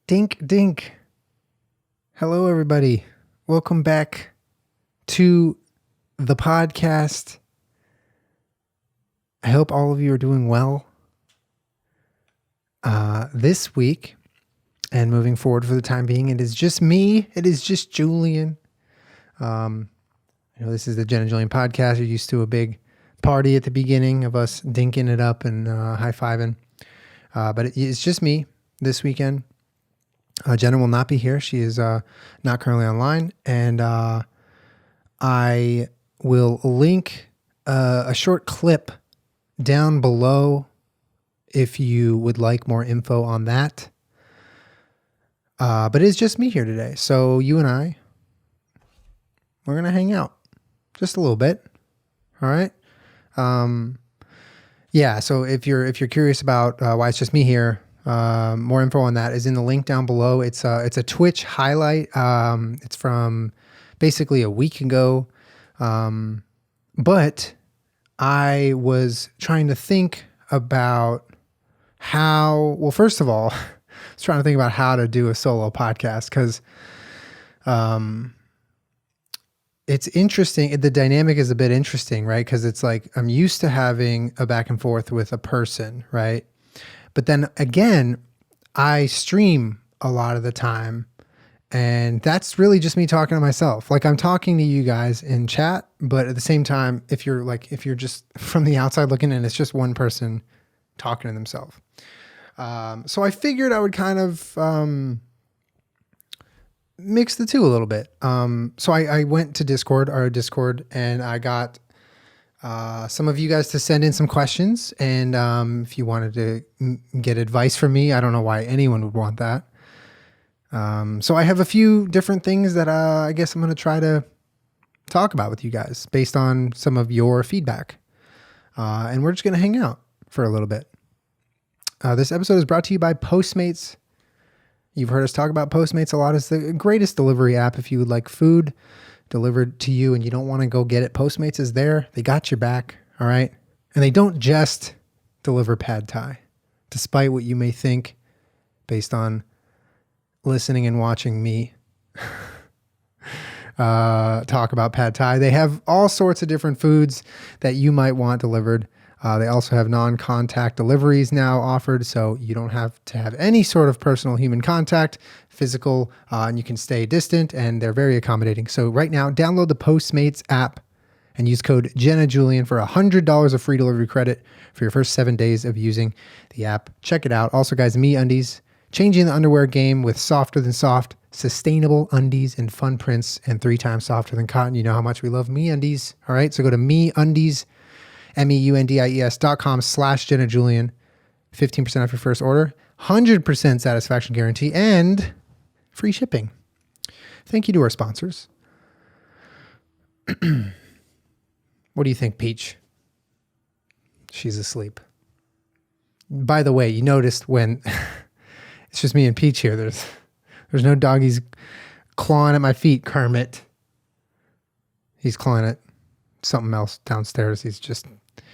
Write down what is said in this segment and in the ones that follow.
Dink, dink. Hello, everybody. Welcome back to the podcast. I hope all of you are doing well. This week, and moving forward for the time being, it is just me. It is just Julien. This is the Jenna and Julien podcast. You're used to a big party at the beginning of us dinking it up and high-fiving. But it's just me this weekend. Jenna will not be here. She is not currently online. And I will link a short clip down below if you would like more info on that. But it's just me here today. So you and I, we're going to hang out just a little bit. All right. So if you're curious about why it's just me here, more info on that is in the link down below. It's a Twitch highlight. It's from basically a week ago. But I was trying to think about first of all, I was trying to think about how to do a solo podcast because, it's interesting. The dynamic is a bit interesting, right? Because it's like I'm used to having a back and forth with a person, right? But then again, I stream a lot of the time, and that's really just me talking to myself. Like I'm talking to you guys in chat, but at the same time, if you're just from the outside looking in, it's just one person talking to themselves. So I figured I would kind of mix the two a little bit. So I went to our Discord, and I got some of you guys to send in some questions. And if you wanted to get advice from me, I don't know why anyone would want that. So I have a few different things that I guess I'm going to try to talk about with you guys based on some of your feedback. And we're just going to hang out for a little bit. This episode is brought to you by Postmates. You've heard us talk about Postmates a lot. It's the greatest delivery app if you would like food delivered to you and you don't want to go get it. Postmates is there. They got your back, all right? And they don't just deliver pad thai, despite what you may think based on listening and watching me talk about pad thai. They have all sorts of different foods that you might want delivered. They also have non-contact deliveries now offered, so you don't have to have any sort of personal human contact, physical, and you can stay distant, and they're very accommodating. So right now, download the Postmates app and use code JennaJulien for $100 of free delivery credit for your first 7 days of using the app. Check it out. Also, guys, MeUndies, changing the underwear game with softer than soft, sustainable undies and fun prints, and 3 times softer than cotton. You know how much we love MeUndies. All right, so go to MeUndies, MEUNDIES.com/JennaJulien, 15% off your first order, 100% satisfaction guarantee, and free shipping. Thank you to our sponsors. What do you think, Peach? She's asleep. By the way, you noticed when it's just me and Peach here, there's no doggies clawing at my feet, Kermit. He's clawing at something else downstairs.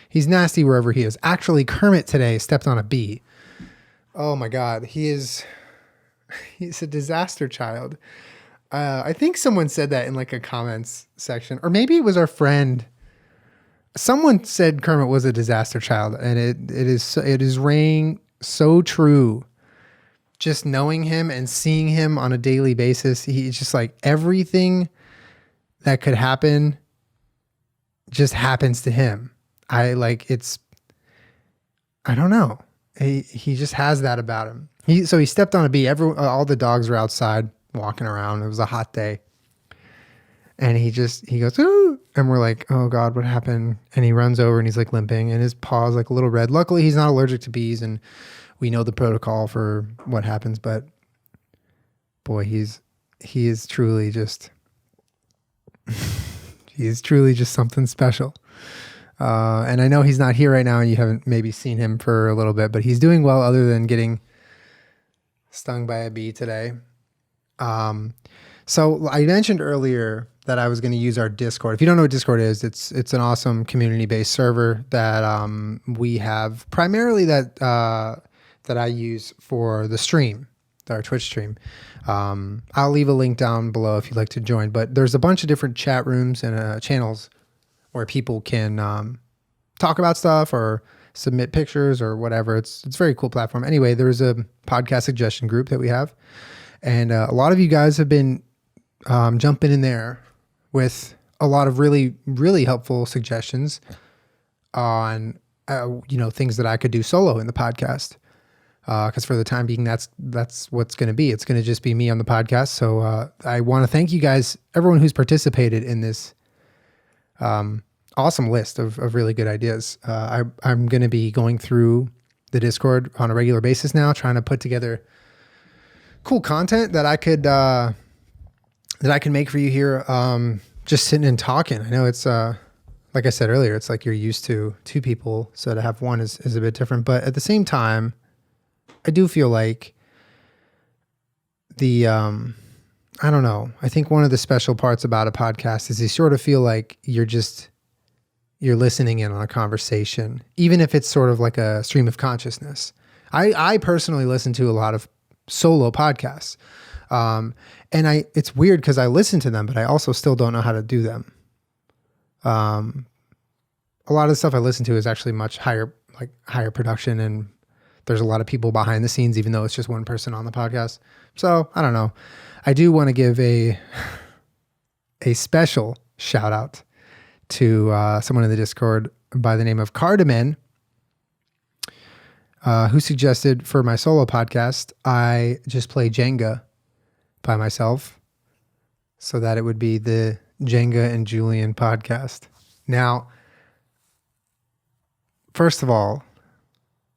He's nasty wherever he is. Actually, Kermit today stepped on a bee. Oh my God. He's a disaster child. I think someone said that in like a comments section, or maybe it was our friend. Someone said Kermit was a disaster child, and it is ringing so true. Just knowing him and seeing him on a daily basis, he's just like everything that could happen just happens to him. I don't know. He just has that about him. So he stepped on a bee. All the dogs were outside walking around. It was a hot day. And he goes, ooh, and we're like, oh God, what happened? And he runs over and he's like limping and his paw's like a little red. Luckily he's not allergic to bees and we know the protocol for what happens, but boy, he is truly just, he's truly just something special. And I know he's not here right now and you haven't maybe seen him for a little bit, but he's doing well other than getting stung by a bee today. So I mentioned earlier that I was going to use our Discord. If you don't know what Discord is, it's an awesome community-based server that we have primarily that I use for the stream. our Twitch stream. I'll leave a link down below if you'd like to join, but there's a bunch of different chat rooms and channels where people can talk about stuff or submit pictures or whatever. It's a very cool platform. Anyway, there's a podcast suggestion group that we have, and a lot of you guys have been jumping in there with a lot of really, really helpful suggestions on things that I could do solo in the podcast. Because for the time being, that's what's going to be. It's going to just be me on the podcast. So I want to thank you guys, everyone who's participated in this awesome list of really good ideas. I'm going to be going through the Discord on a regular basis now, trying to put together cool content that I could make for you here. Just sitting and talking. I know it's like I said earlier, it's like you're used to two people, so to have one is a bit different. But at the same time, I do feel like I don't know. I think one of the special parts about a podcast is you sort of feel like you're listening in on a conversation, even if it's sort of like a stream of consciousness. I personally listen to a lot of solo podcasts. And it's weird because I listen to them, but I also still don't know how to do them. A lot of the stuff I listen to is actually much higher production, and there's a lot of people behind the scenes, even though it's just one person on the podcast. So I don't know. I do want to give a special shout out to someone in the Discord by the name of Cardamon, who suggested for my solo podcast, I just play Jenga by myself so that it would be the Jenga and Julien podcast. Now, first of all,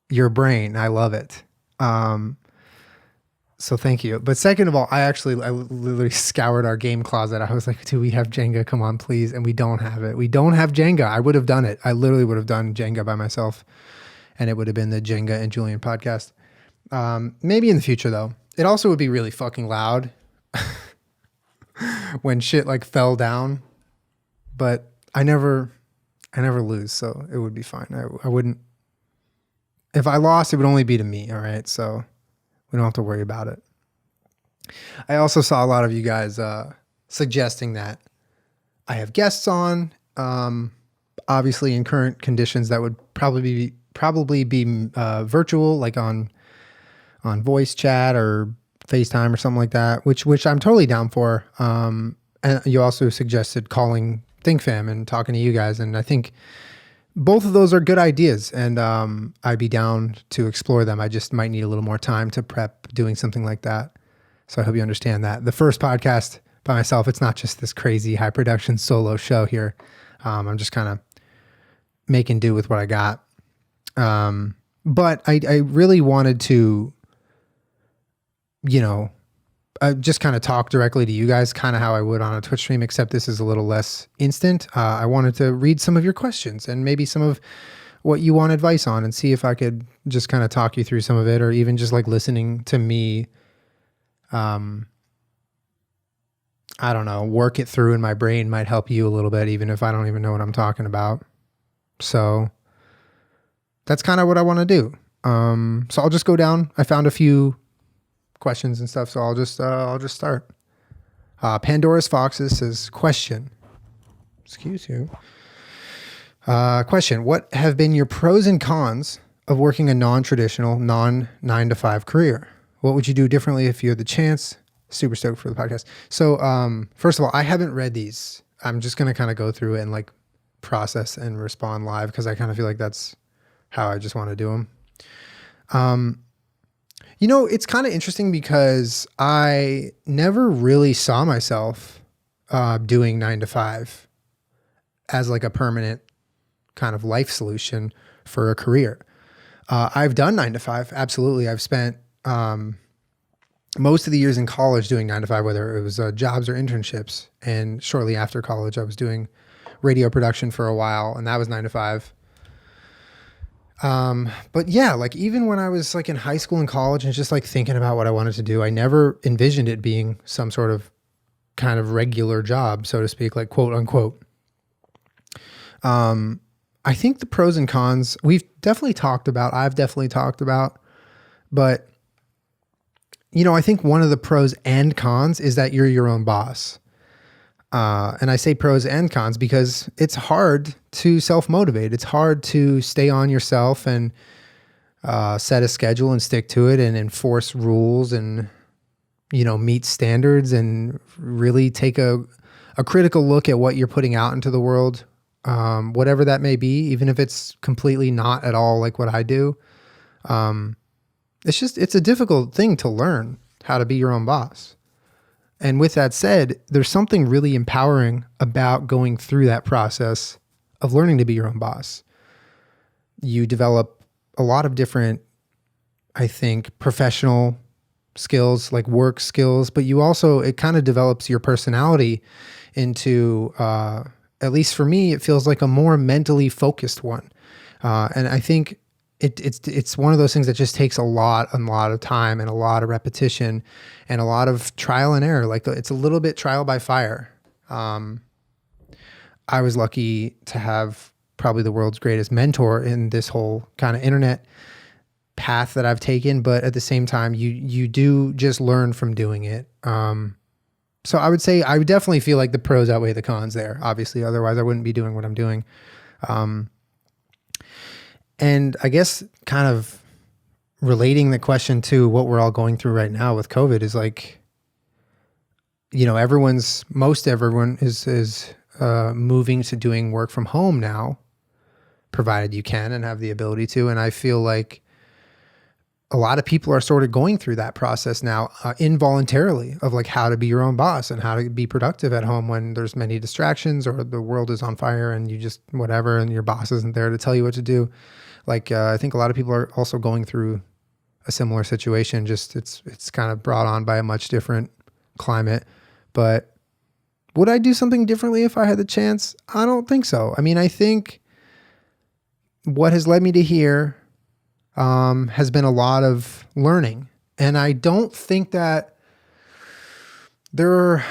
your brain, I love it. So thank you. But second of all, I literally scoured our game closet. I was like, do we have Jenga? Come on, please. And we don't have it. We don't have Jenga. I would have done it. I literally would have done Jenga by myself, and it would have been the Jenga and Julien podcast. Maybe in the future though. It also would be really fucking loud when shit like fell down, but I never lose. So it would be fine. I wouldn't, if I lost, it would only be to me. All right. So we don't have to worry about it. I also saw a lot of you guys suggesting that I have guests on. Obviously, in current conditions, that would probably be virtual, like on voice chat or FaceTime or something like that, which I'm totally down for. And you also suggested calling ThinkFam and talking to you guys, and I think both of those are good ideas, and I'd be down to explore them. I just might need a little more time to prep doing something like that. So I hope you understand that. The first podcast by myself, it's not just this crazy high production solo show here. I'm just kind of making do with what I got. But I really wanted to, just kind of talk directly to you guys, kind of how I would on a Twitch stream, except this is a little less instant. I wanted to read some of your questions and maybe some of what you want advice on, and see if I could just kind of talk you through some of it, or even just like listening to me, I don't know, work it through in my brain might help you a little bit, even if I don't even know what I'm talking about. So that's kind of what I want to do. So I'll just go down. I found a few questions and stuff, so I'll just start. Pandora's Foxes says, question. Excuse you. Question. What have been your pros and cons of working a non-traditional, non-9-to-5 career? What would you do differently if you had the chance? Super stoked for the podcast. So, first of all, I haven't read these. I'm just going to kind of go through it and like process and respond live, because I kind of feel like that's how I just want to do them. It's kind of interesting because I never really saw myself doing 9-to-5 as like a permanent kind of life solution for a career. I've done 9-to-5. Absolutely. I've spent most of the years in college doing 9-to-5, whether it was jobs or internships. And shortly after college, I was doing radio production for a while, and that was 9-to-5. But yeah, like even when I was like in high school and college and just like thinking about what I wanted to do, I never envisioned it being some sort of kind of regular job, so to speak, like quote unquote. I think the pros and cons I've definitely talked about, but I think one of the pros and cons is that you're your own boss. And I say pros and cons because it's hard to self-motivate. It's hard to stay on yourself and set a schedule and stick to it and enforce rules and, meet standards and really take a critical look at what you're putting out into the world, whatever that may be, even if it's completely not at all like what I do. It's a difficult thing to learn how to be your own boss. And with that said, there's something really empowering about going through that process of learning to be your own boss. You develop a lot of different, I think, professional skills, like work skills, but it kind of develops your personality into, at least for me, it feels like a more mentally focused one. And I think it's one of those things that just takes a lot of time and a lot of repetition and a lot of trial and error. Like it's a little bit trial by fire. I was lucky to have probably the world's greatest mentor in this whole kind of internet path that I've taken. But at the same time, you do just learn from doing it. So I would say I would definitely feel like the pros outweigh the cons there. Obviously, otherwise I wouldn't be doing what I'm doing. And I guess kind of relating the question to what we're all going through right now with COVID is like, most everyone is moving to doing work from home now, provided you can and have the ability to. And I feel like a lot of people are sort of going through that process now involuntarily of like how to be your own boss and how to be productive at home when there's many distractions or the world is on fire and you just whatever and your boss isn't there to tell you what to do. Like I think a lot of people are also going through a similar situation. Just it's kind of brought on by a much different climate. But would I do something differently if I had the chance? I don't think so. I mean, I think what has led me to here has been a lot of learning. And I don't think that there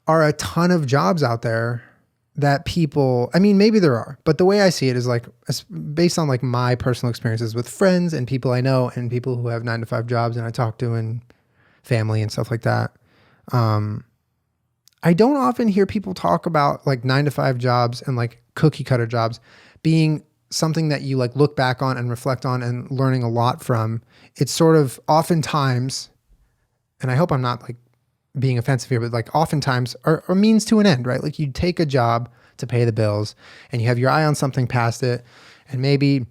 are a ton of jobs out there that people, I mean, maybe there are, but the way I see it is like, based on like my personal experiences with friends and people I know and people who have 9-to-5 jobs and I talk to and family and stuff like that. I don't often hear people talk about like 9-to-5 jobs and like cookie cutter jobs being something that you like look back on and reflect on and learning a lot from. It's sort of oftentimes, and I hope I'm not like being offensive here, but like oftentimes are means to an end, right? Like you take a job to pay the bills and you have your eye on something past it. And maybe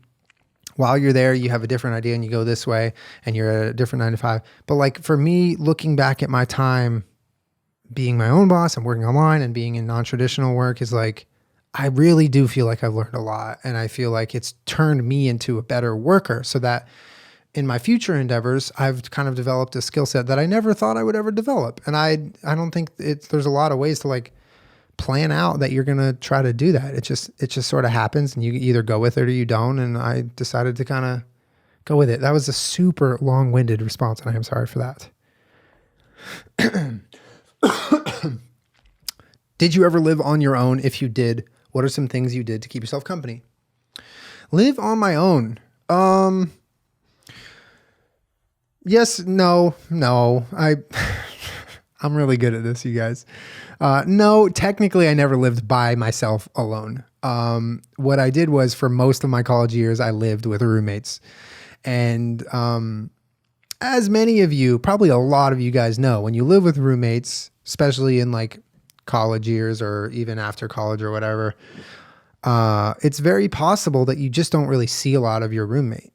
while you're there, you have a different idea and you go this way and you're at a different 9-to-5. But like for me, looking back at my time being my own boss and working online and being in non-traditional work is like, I really do feel like I've learned a lot. And I feel like it's turned me into a better worker so that in my future endeavors, I've kind of developed a skill set that I never thought I would ever develop. And I don't think there's a lot of ways to like plan out that you're going to try to do that. It just sort of happens and you either go with it or you don't. And I decided to kind of go with it. That was a super long-winded response and I am sorry for that. Did you ever live on your own? If you did, what are some things you did to keep yourself company? Live on my own. Yes, no. I'm really good at this, you guys. No, technically I never lived by myself alone. What I did was for most of my college years, I lived with roommates. And as many of you, probably a lot of you guys know, when you live with roommates, especially in like college years or even after college or whatever, it's very possible that you just don't really see a lot of your roommate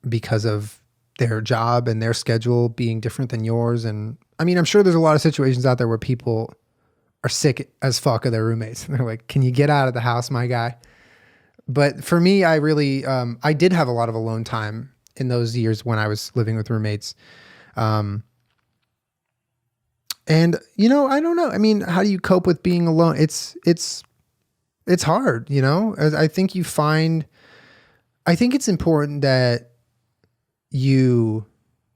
because of their job and their schedule being different than yours. And I mean, I'm sure there's a lot of situations out there where people are sick as fuck of their roommates. And they're like, can you get out of the house, my guy? But for me, I really, I did have a lot of alone time in those years when I was living with roommates. And I don't know. I mean, how do you cope with being alone? It's hard, I think it's important that you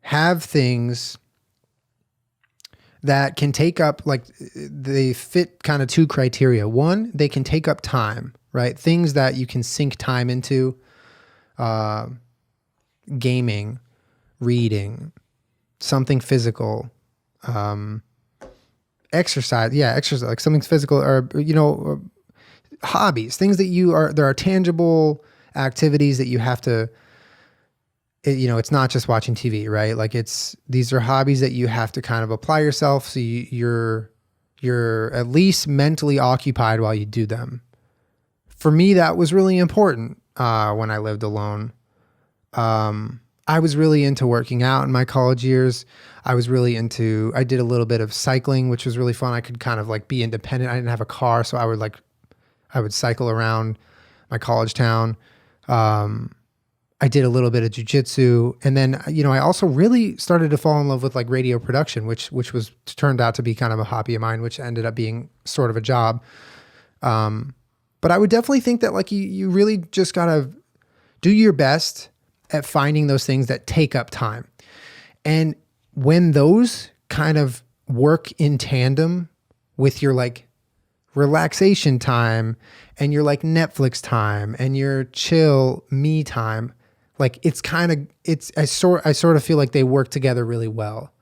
have things that can take up, like they fit kind of two criteria. One, they can take up time, right? Things that you can sink time into, gaming, reading, something physical, exercise, like something physical, or, hobbies, things that there are tangible activities that you have to, it's not just watching TV, right? Like these are hobbies that you have to kind of apply yourself. So you're at least mentally occupied while you do them. For me, that was really important when I lived alone. I was really into working out in my college years. I did a little bit of cycling, which was really fun. I could kind of like be independent. I didn't have a car, so I would cycle around my college town. I did a little bit of jujitsu, and then, I also really started to fall in love with like radio production, which turned out to be kind of a hobby of mine, which ended up being sort of a job. But I would definitely think that like you really just gotta do your best at finding those things that take up time. And when those kind of work in tandem with your like relaxation time and your like Netflix time and your chill me time, like I sort of feel like they work together really well.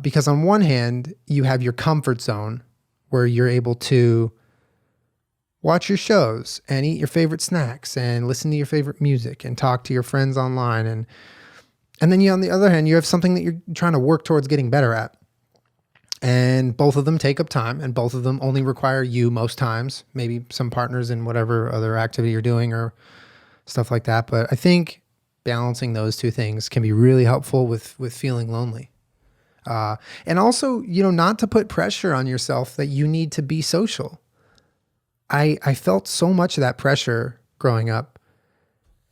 Because on one hand, you have your comfort zone where you're able to watch your shows and eat your favorite snacks and listen to your favorite music and talk to your friends online. And then on the other hand, you have something that you're trying to work towards getting better at. And both of them take up time, and both of them only require you most times, maybe some partners in whatever other activity you're doing or stuff like that. But I think balancing those two things can be really helpful with feeling lonely. And also, not to put pressure on yourself that you need to be social. I felt so much of that pressure growing up,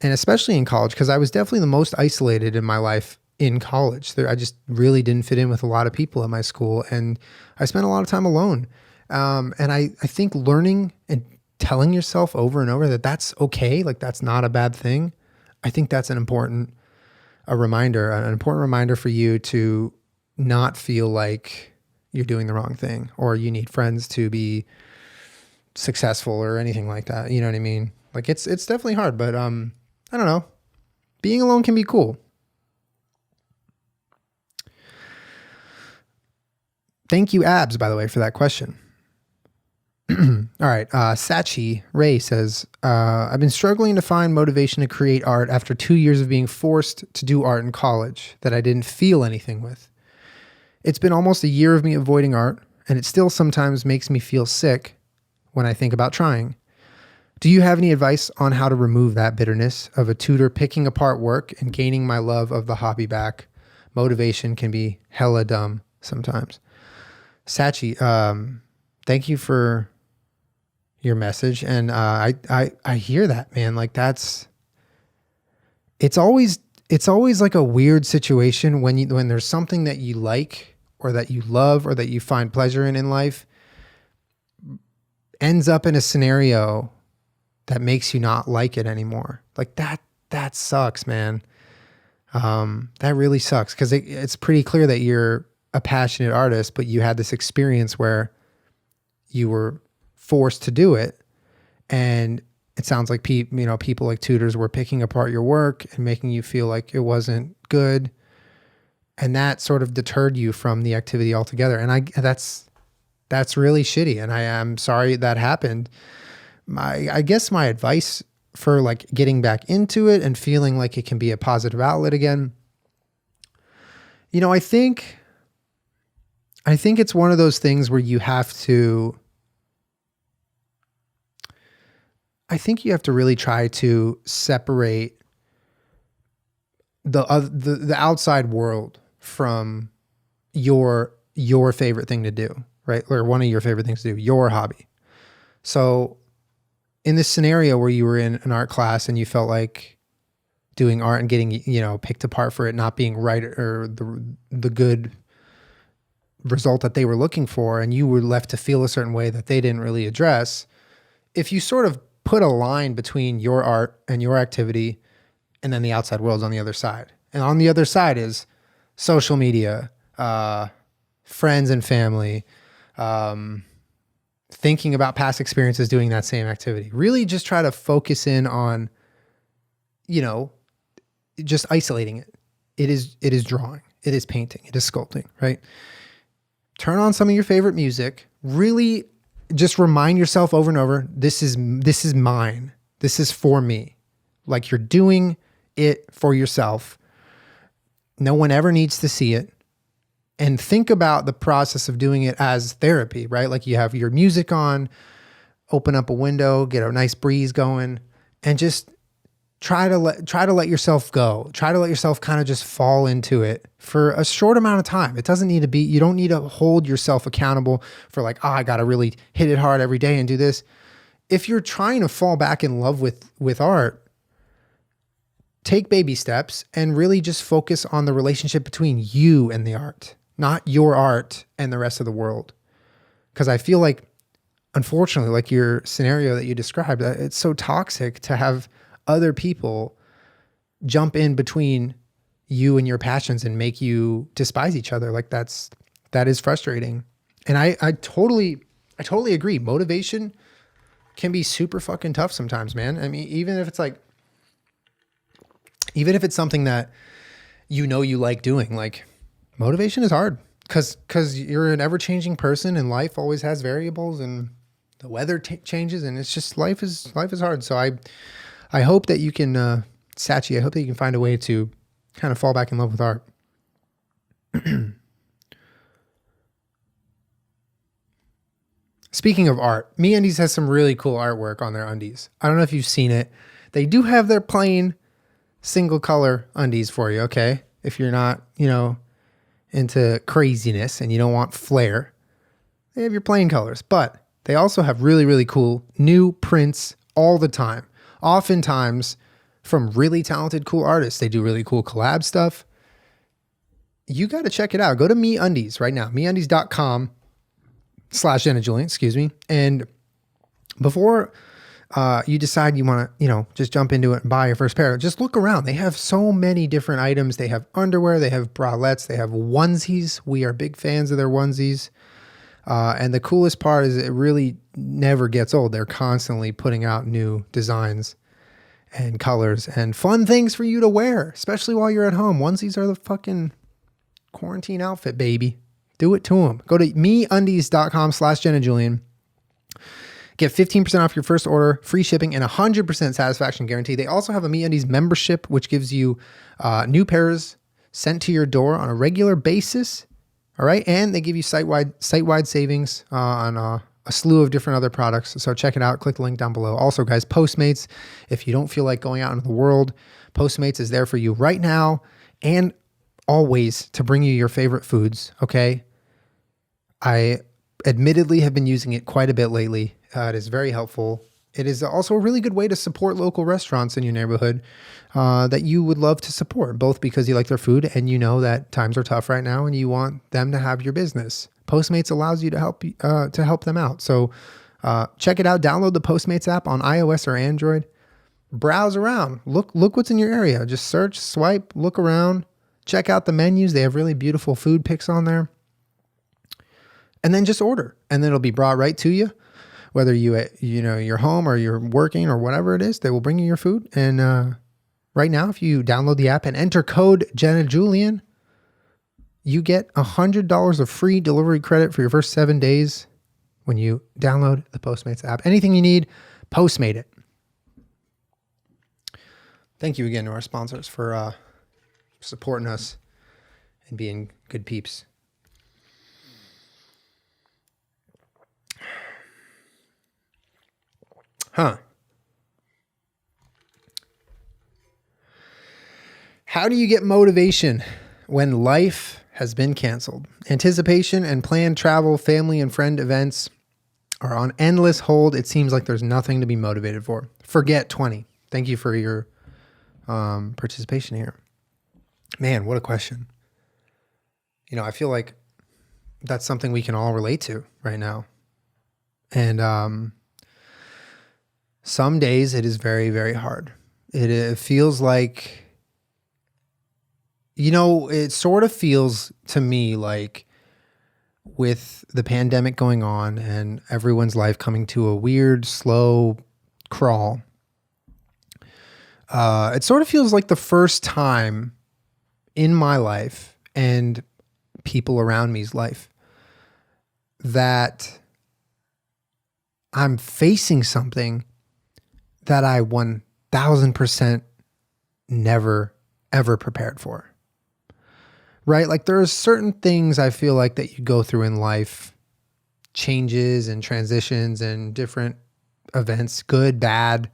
and especially in college, because I was definitely the most isolated in my life in college. I just really didn't fit in with a lot of people at my school, and I spent a lot of time alone. And I think learning and telling yourself over and over that that's okay, like that's not a bad thing, I think that's an important reminder for you to not feel like you're doing the wrong thing or you need friends to be successful or anything like that. You know what I mean? Like it's definitely hard, but I don't know. Being alone can be cool. Thank you, Abs, by the way, for that question. All right. Sachi Ray says, I've been struggling to find motivation to create art after 2 years of being forced to do art in college that I didn't feel anything with. It's been almost a year of me avoiding art, and it still sometimes makes me feel sick when I think about trying. Do you have any advice on how to remove that bitterness of a tutor picking apart work and gaining my love of the hobby back? Motivation can be hella dumb sometimes. Sachi, thank you for your message. And I hear that, man. Like it's always like a weird situation when there's something that you like or that you love or that you find pleasure in life ends up in a scenario that makes you not like it anymore. Like that sucks, man. That really sucks, because it's pretty clear that you're a passionate artist, but you had this experience where you were forced to do it. And it sounds like people like tutors were picking apart your work and making you feel like it wasn't good. And that sort of deterred you from the activity altogether. And that's really shitty. And I am sorry that happened. I guess my advice for like getting back into it and feeling like it can be a positive outlet again, I think it's one of those things where you have to really try to separate the outside world from your favorite thing to do, right? Or one of your favorite things to do, your hobby. So in this scenario where you were in an art class and you felt like doing art and getting, picked apart for it not being right or the good result that they were looking for, and you were left to feel a certain way that they didn't really address, if you sort of put a line between your art and your activity and then the outside world's on the other side. And on the other side is social media, friends and family, thinking about past experiences doing that same activity. Really just try to focus in on, just isolating it. It is drawing. it is painting, it is sculpting, right? Turn on some of your favorite music. Really just remind yourself over and over, this is mine. This is for me. Like, you're doing it for yourself. No one ever needs to see it. And think about the process of doing it as therapy, right? Like, you have your music on, open up a window, get a nice breeze going, and just try to let yourself go. Try to let yourself kind of just fall into it for a short amount of time. It doesn't need to be, you don't need to hold yourself accountable for like, I got to really hit it hard every day and do this. If you're trying to fall back in love with art, take baby steps and really just focus on the relationship between you and the art, not your art and the rest of the world. Because I feel like, unfortunately, like your scenario that you described, it's so toxic to have other people jump in between you and your passions and make you despise each other. Like, that is frustrating. And I totally agree. Motivation can be super fucking tough sometimes, man. I mean, even if it's something that you like doing, like, motivation is hard because you're an ever-changing person and life always has variables and the weather changes, and it's just, life is hard. So I hope that you can, Sachi, I hope that you can find a way to kind of fall back in love with art. Speaking of art, MeUndies has some really cool artwork on their undies. I don't know if you've seen it. They do have their plain single color undies for you, okay? If you're not, into craziness and you don't want flair, they have your plain colors. But they also have really, really cool new prints all the time. Oftentimes from really talented, cool artists. They do really cool collab stuff. You got to check it out. Go to MeUndies right now, MeUndies.com/Jenna Julien, excuse me. And before you decide you want to, just jump into it and buy your first pair, just look around. They have so many different items. They have underwear, they have bralettes, they have onesies. We are big fans of their onesies. And the coolest part is it really never gets old. They're constantly putting out new designs and colors and fun things for you to wear, especially while you're at home. Onesies are the fucking quarantine outfit, baby. Do it to them. Go to MeUndies.com/Jenna Julien. Get 15% off your first order, free shipping, and 100% satisfaction guarantee. They also have a MeUndies membership, which gives you new pairs sent to your door on a regular basis. All right. And they give you site-wide savings on a slew of different other products. So check it out. Click the link down below. Also, guys, Postmates, if you don't feel like going out into the world, Postmates is there for you right now and always to bring you your favorite foods. Okay. I admittedly have been using it quite a bit lately. It is very helpful. It is also a really good way to support local restaurants in your neighborhood that you would love to support, both because you like their food and you know that times are tough right now and you want them to have your business. Postmates allows you to help them out. So check it out. Download the Postmates app on iOS or Android. Browse around. Look what's in your area. Just search, swipe, look around. Check out the menus. They have really beautiful food pics on there. And then just order, and then it'll be brought right to you. Whether you're home or you're working or whatever it is, they will bring you your food. And right now, if you download the app and enter code Jenna Julien, you get $100 of free delivery credit for your first 7 days when you download the Postmates app. Anything you need, Postmate it. Thank you again to our sponsors for supporting us and being good peeps. How do you get motivation when life has been canceled? Anticipation and planned travel, family and friend events are on endless hold. It seems like there's nothing to be motivated for. Forget 20. Thank you for your participation here. Man, what a question. I feel like that's something we can all relate to right now. And some days it is very, very hard. It feels like, it sort of feels to me like with the pandemic going on and everyone's life coming to a weird, slow crawl, it sort of feels like the first time in my life and people around me's life that I'm facing something that I 1000% never, ever prepared for. Right? Like there are certain things I feel like that you go through in life, changes and transitions and different events, good, bad,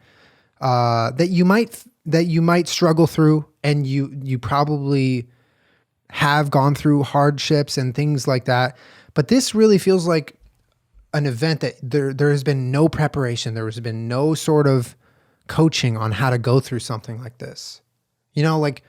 that you might struggle through, and you probably have gone through hardships and things like that. But this really feels like an event that there has been no preparation. There has been no sort of coaching on how to go through something like this. You know, like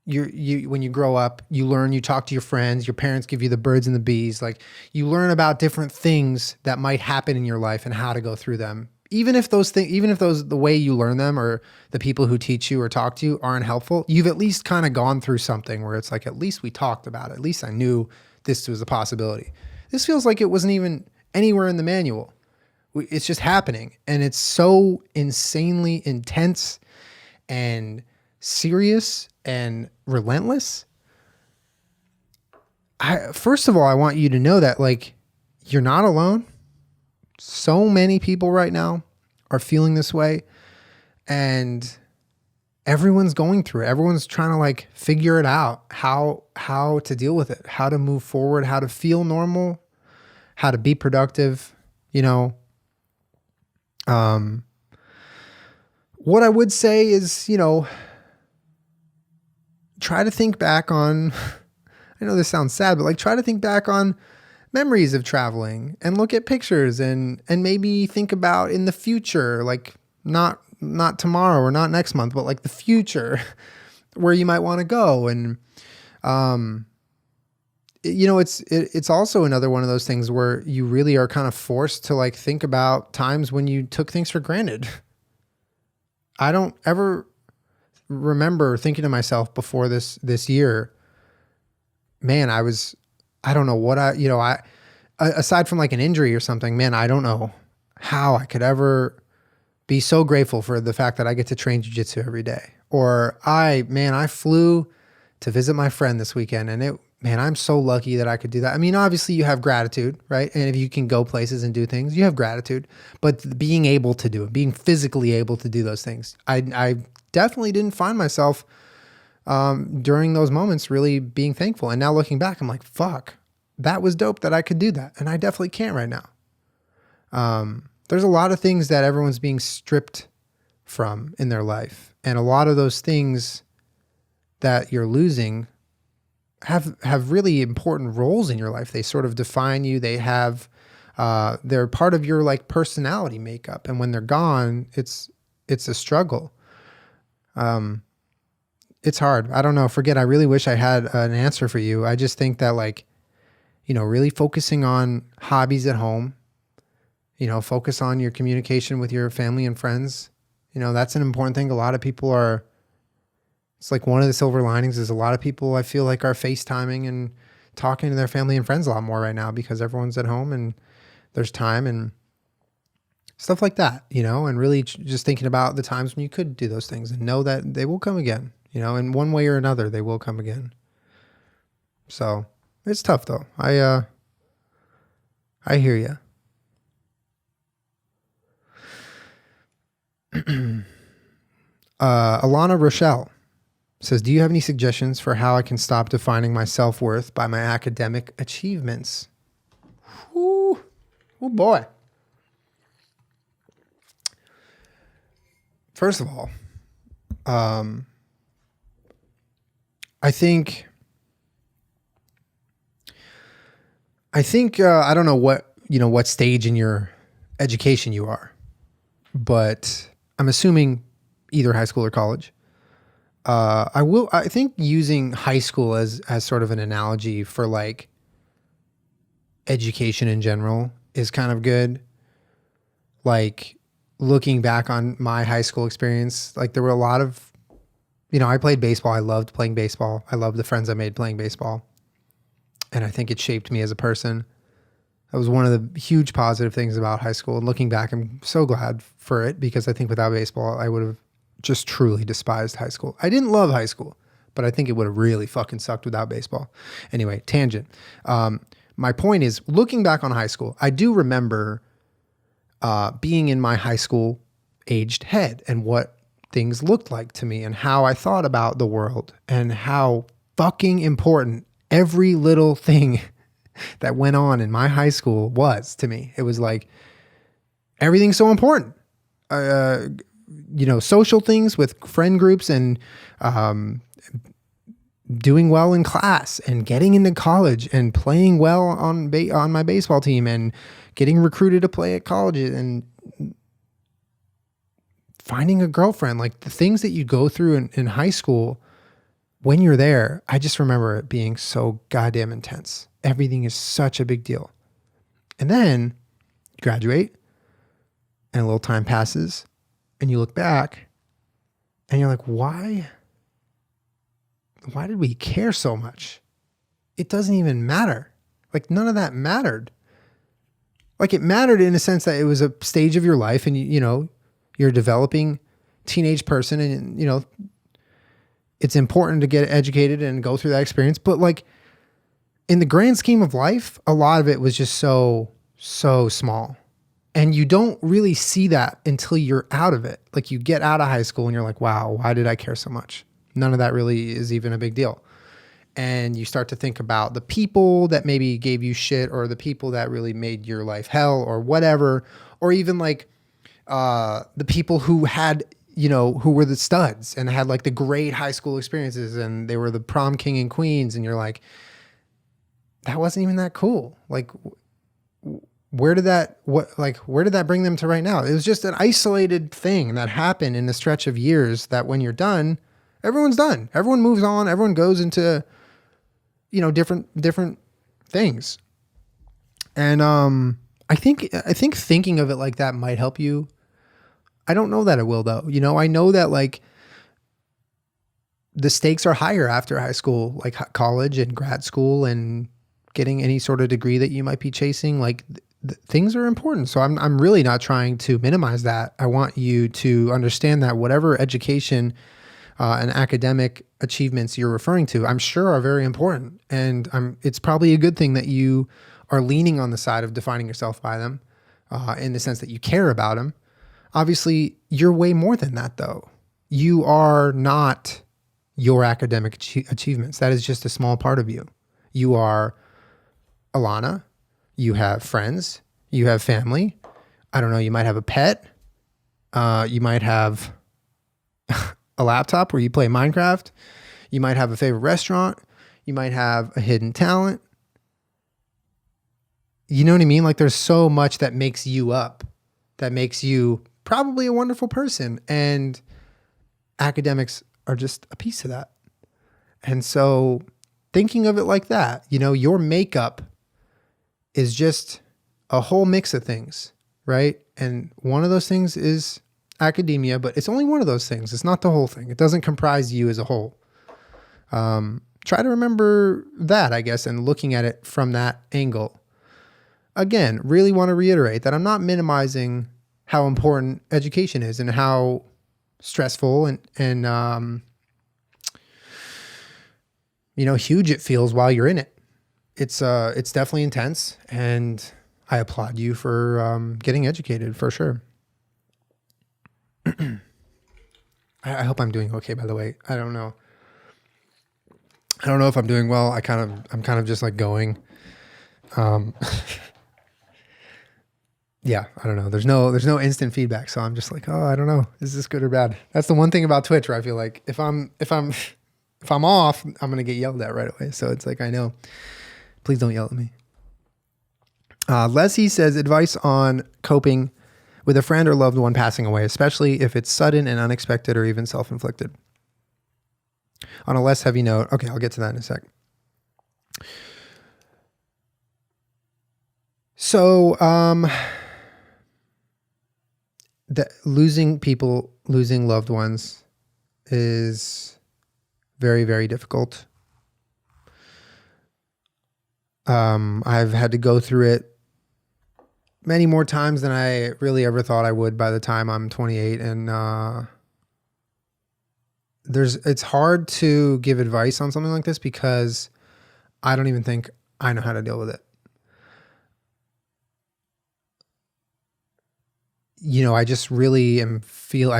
you when you grow up, you learn, you talk to your friends, your parents give you the birds and the bees. Like you learn about different things that might happen in your life and how to go through them. Even if the way you learn them or the people who teach you or talk to you aren't helpful, you've at least kind of gone through something where it's like, at least we talked about it. At least I knew this was a possibility. This feels like it wasn't even anywhere in the manual. It's just happening. And it's so insanely intense and serious and relentless. First of all, I want you to know that like you're not alone. So many people right now are feeling this way, and everyone's going through it. Everyone's trying to like figure it out, how to deal with it, how to move forward, how to feel normal, how to be productive, you know. What I would say is, you know, try to think back on, I know this sounds sad, but like try to think back on memories of traveling and look at pictures and maybe think about in the future, like not tomorrow or not next month, but like the future where you might want to go. And, you know, it's also another one of those things where you really are kind of forced to like think about times when you took things for granted. I don't ever remember thinking to myself before this year, man, I don't know what aside from like an injury or something, man, I don't know how I could ever be so grateful for the fact that I get to train jiu-jitsu every day. Or I flew to visit my friend this weekend, and I'm so lucky that I could do that. I mean, obviously you have gratitude, right? And if you can go places and do things, you have gratitude, but being able to do it, being physically able to do those things, I definitely didn't find myself during those moments really being thankful. And now looking back, I'm like, fuck, that was dope that I could do that. And I definitely can't right now. There's a lot of things that everyone's being stripped from in their life. And a lot of those things that you're losing have really important roles in your life. They sort of define you. They have, they're part of your like personality makeup. And when they're gone, it's a struggle. It's hard. I don't know. I really wish I had an answer for you. I just think that like, you know, really focusing on hobbies at home, you know, focus on your communication with your family and friends. You know, that's an important thing. A lot of people it's like one of the silver linings is a lot of people I feel like are FaceTiming and talking to their family and friends a lot more right now because everyone's at home and there's time and stuff like that, you know, and really just thinking about the times when you could do those things and know that they will come again, you know, in one way or another, they will come again. So it's tough though. I hear you. Alana Rochelle says, do you have any suggestions for how I can stop defining my self-worth by my academic achievements? Ooh, oh boy. First of all, I think I don't know what stage in your education you are, but I'm assuming either high school or college. I think using high school as sort of an analogy for like education in general is kind of good. Like looking back on my high school experience, like there were a lot of, you know, I played baseball. I loved playing baseball. I loved the friends I made playing baseball. And I think it shaped me as a person. That was one of the huge positive things about high school. And looking back, I'm so glad for it because I think without baseball, I would have just truly despised high school. I didn't love high school, but I think it would have really fucking sucked without baseball. Anyway, tangent. My point is, looking back on high school, I do remember being in my high school aged head and what things looked like to me and how I thought about the world and how fucking important every little thing that went on in my high school was to me. It was like, everything's so important. Social things with friend groups and doing well in class and getting into college and playing well on my baseball team and getting recruited to play at colleges and finding a girlfriend, like the things that you go through in high school when you're there. I just remember it being so goddamn intense. Everything is such a big deal. And then you graduate and a little time passes and you look back and you're like, why did we care so much? It doesn't even matter. Like, none of that mattered. Like, it mattered in a sense that it was a stage of your life and you're a developing teenage person and it's important to get educated and go through that experience. But like, in the grand scheme of life, a lot of it was just so small. And you don't really see that until you're out of it. Like, you get out of high school and you're like, wow, why did I care so much? None of that really is even a big deal. And you start to think about the people that maybe gave you shit, or the people that really made your life hell or whatever, or even like the people who had, who were the studs and had like the great high school experiences and they were the prom king and queens. And you're like, that wasn't even that cool. Like, where did that bring them to right now? It was just an isolated thing that happened in a stretch of years that when you're done, everyone's done. Everyone moves on. Everyone goes into, different things. And I think thinking of it like that might help you. I don't know that it will though. I know that like the stakes are higher after high school, like college and grad school and getting any sort of degree that you might be chasing. Like things are important. So I'm really not trying to minimize that. I want you to understand that whatever education and academic achievements you're referring to, I'm sure are very important. And it's probably a good thing that you are leaning on the side of defining yourself by them in the sense that you care about them. Obviously, you're way more than that, though. You are not your academic achievements. That is just a small part of you. You are Alana. You have friends. You have family. I don't know. You might have a pet. You might have a laptop where you play Minecraft. You might have a favorite restaurant. You might have a hidden talent. You know what I mean? Like, there's so much that makes you up, that makes you probably a wonderful person. And academics are just a piece of that. And so thinking of it like that, your makeup is just a whole mix of things, right? And one of those things is academia, but it's only one of those things. It's not the whole thing. It doesn't comprise you as a whole. Try to remember that, I guess, and looking at it from that angle. Again, really want to reiterate that I'm not minimizing how important education is and how stressful and huge it feels while you're in it. It's definitely intense, and I applaud you for getting educated for sure. I hope I'm doing okay, by the way. I don't know if I'm doing well. I'm kind of just like going. Yeah, I don't know. There's no instant feedback, so I'm just like, oh, I don't know. Is this good or bad? That's the one thing about Twitch where I feel like if I'm off, I'm gonna get yelled at right away. So it's like, I know. Please don't yell at me. Leslie says, advice on coping with a friend or loved one passing away, especially if it's sudden and unexpected or even self-inflicted. On a less heavy note, okay, I'll get to that in a sec. So, losing loved ones is very, very difficult. I've had to go through it many more times than I really ever thought I would by the time I'm 28. And, it's hard to give advice on something like this because I don't even think I know how to deal with it. You know, I just really I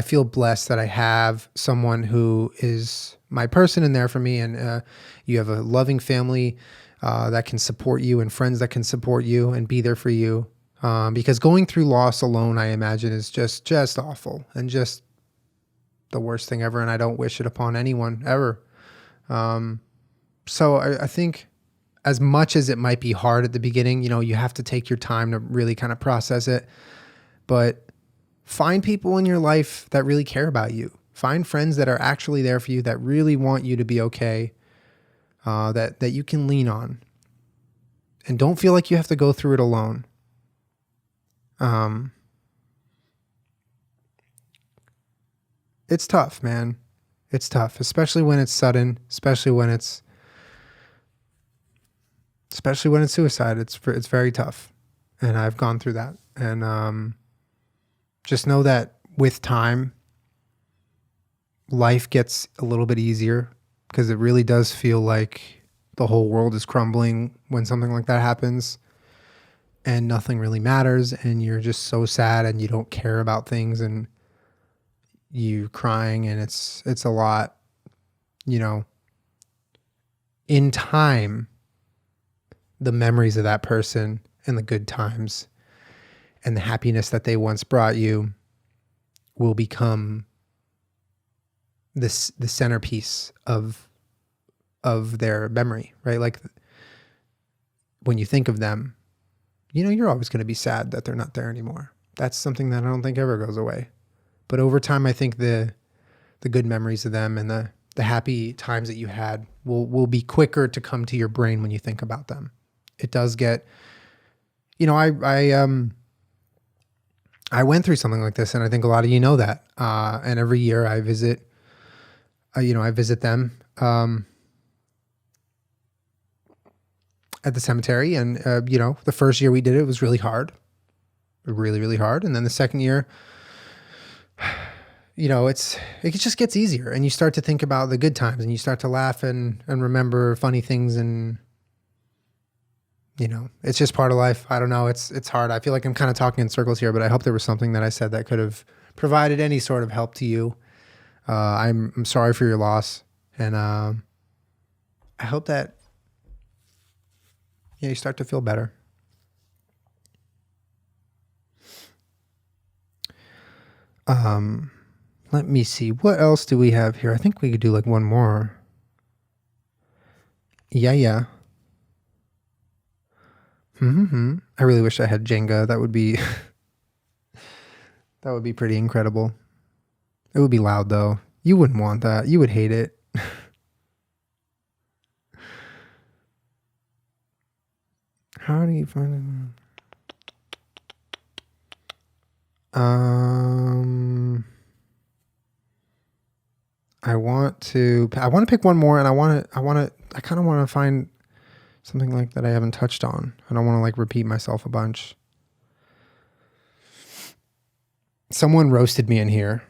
feel blessed that I have someone who is my person and there for me. And you have a loving family that can support you and friends that can support you and be there for you. Because going through loss alone, I imagine, is just awful and just the worst thing ever. And I don't wish it upon anyone ever. So I think as much as it might be hard at the beginning, you know, you have to take your time to really kind of process it. But find people in your life that really care about you. Find friends that are actually there for you, that really want you to be okay, that you can lean on. And don't feel like you have to go through it alone. It's tough, man. It's tough, especially when it's sudden, especially when it's suicide. It's very tough. And I've gone through that. And just know that with time, life gets a little bit easier, because it really does feel like the whole world is crumbling when something like that happens and nothing really matters and you're just so sad and you don't care about things and you crying, and it's a lot, you know. In time, the memories of that person and the good times and the happiness that they once brought you will become the centerpiece of their memory, right? Like when you think of them, you know, you're always going to be sad that they're not there anymore. That's something that I don't think ever goes away. But over time, I think the good memories of them and the happy times that you had will be quicker to come to your brain when you think about them. It does get, you know, I went through something like this, and I think a lot of you know that. And every year I visit, I visit them at the cemetery. And, the first year we did it was really hard, really, really hard. And then the second year, you know, it just gets easier, and you start to think about the good times, and you start to laugh and remember funny things, and you know, it's just part of life. I don't know. It's hard. I feel like I'm kind of talking in circles here, but I hope there was something that I said that could have provided any sort of help to you. I'm sorry for your loss, and I hope that you start to feel better. Let me see. What else do we have here? I think we could do like one more. Yeah. I really wish I had Jenga. That would be that would be pretty incredible. It would be loud though. You wouldn't want that. You would hate it. How do you find it? I want to pick one more, and I kind of want to find something like that I haven't touched on. I don't want to like repeat myself a bunch. Someone roasted me in here.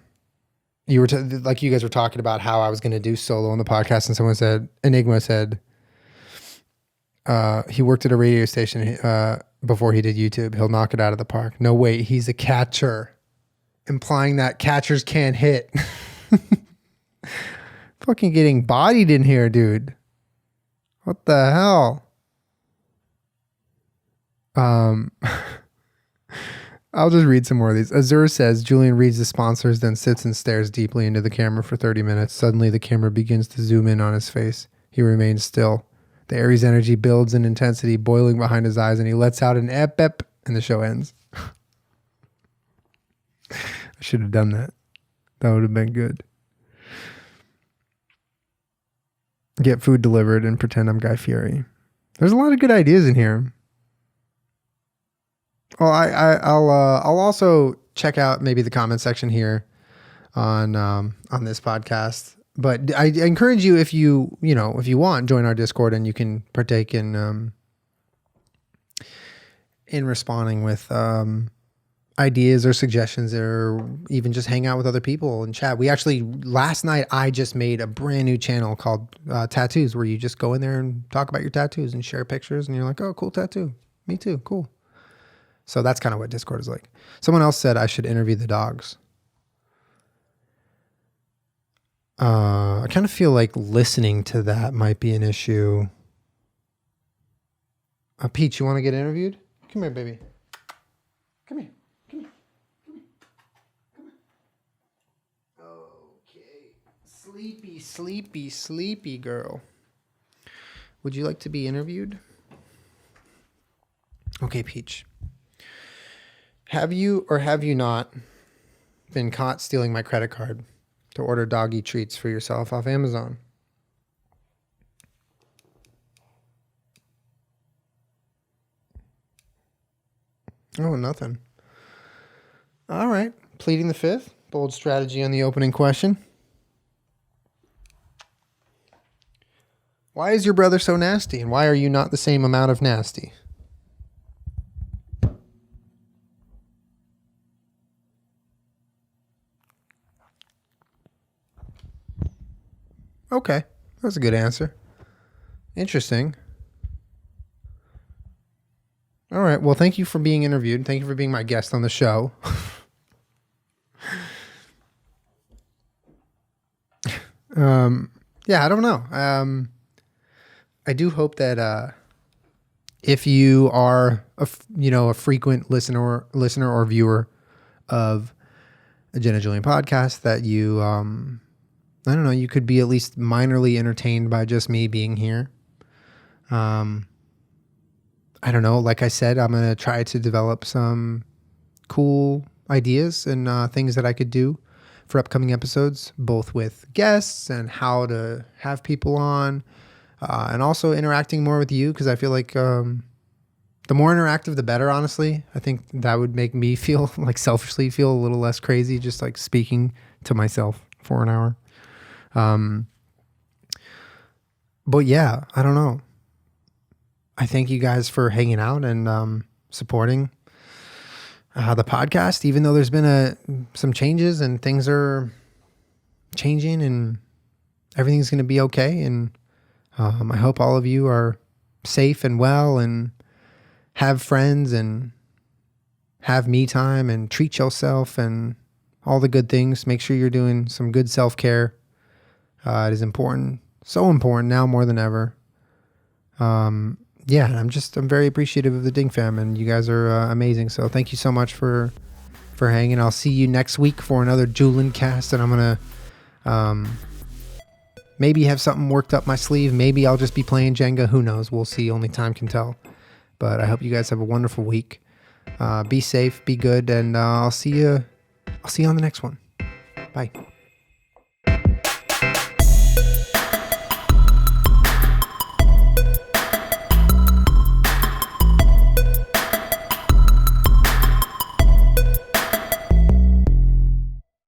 You were like, you guys were talking about how I was going to do solo on the podcast, and someone said, Enigma said, he worked at a radio station before he did YouTube. He'll knock it out of the park. No, wait, he's a catcher, implying that catchers can't hit. Fucking getting bodied in here, dude. What the hell? I'll just read some more of these. Azur says, Julien reads the sponsors, then sits and stares deeply into the camera for 30 minutes. Suddenly, the camera begins to zoom in on his face. He remains still. The Aries energy builds in intensity, boiling behind his eyes, and he lets out an ep, and the show ends. I should have done that. That would have been good. Get food delivered and pretend I'm Guy Fieri. There's a lot of good ideas in here. Well, I'll also check out maybe the comment section here on this podcast. But I encourage you, if you want, join our Discord, and you can partake in responding with ideas or suggestions, or even just hang out with other people and chat. We actually, last night, I just made a brand new channel called Tattoos, where you just go in there and talk about your tattoos and share pictures, and you're like, oh, cool tattoo. Me too. Cool. So that's kind of what Discord is like. Someone else said I should interview the dogs. I kind of feel like listening to that might be an issue. Peach, you want to get interviewed? Come here, baby. Come here. Come here. Come here. Come here. Okay. Sleepy, sleepy, sleepy girl. Would you like to be interviewed? Okay, Peach. Have you or have you not been caught stealing my credit card to order doggy treats for yourself off Amazon? Oh, nothing. All right. Pleading the fifth. Bold strategy on the opening question. Why is your brother so nasty, and why are you not the same amount of nasty? Okay. That's a good answer. Interesting. All right. Well, thank you for being interviewed. Thank you for being my guest on the show. Yeah, I don't know. I do hope that if you are a frequent listener or viewer of the Jenna Julien podcast, that you I don't know, you could be at least minorly entertained by just me being here. I don't know. Like I said, I'm going to try to develop some cool ideas and things that I could do for upcoming episodes, both with guests and how to have people on, and also interacting more with you, because I feel like the more interactive, the better, honestly. I think that would make me feel like selfishly feel a little less crazy, just like speaking to myself for an hour. But yeah, I don't know. I thank you guys for hanging out and supporting the podcast, even though there's been some changes and things are changing and everything's going to be okay. And I hope all of you are safe and well and have friends and have me time and treat yourself and all the good things. Make sure you're doing some good self-care. It is important. So important now more than ever. Yeah, I'm very appreciative of the Ding fam, and you guys are amazing. So thank you so much for hanging. I'll see you next week for another Juliencast, and I'm going to maybe have something worked up my sleeve. Maybe I'll just be playing Jenga. Who knows? We'll see. Only time can tell. But I hope you guys have a wonderful week. Be safe, be good, and I'll see you on the next one. Bye.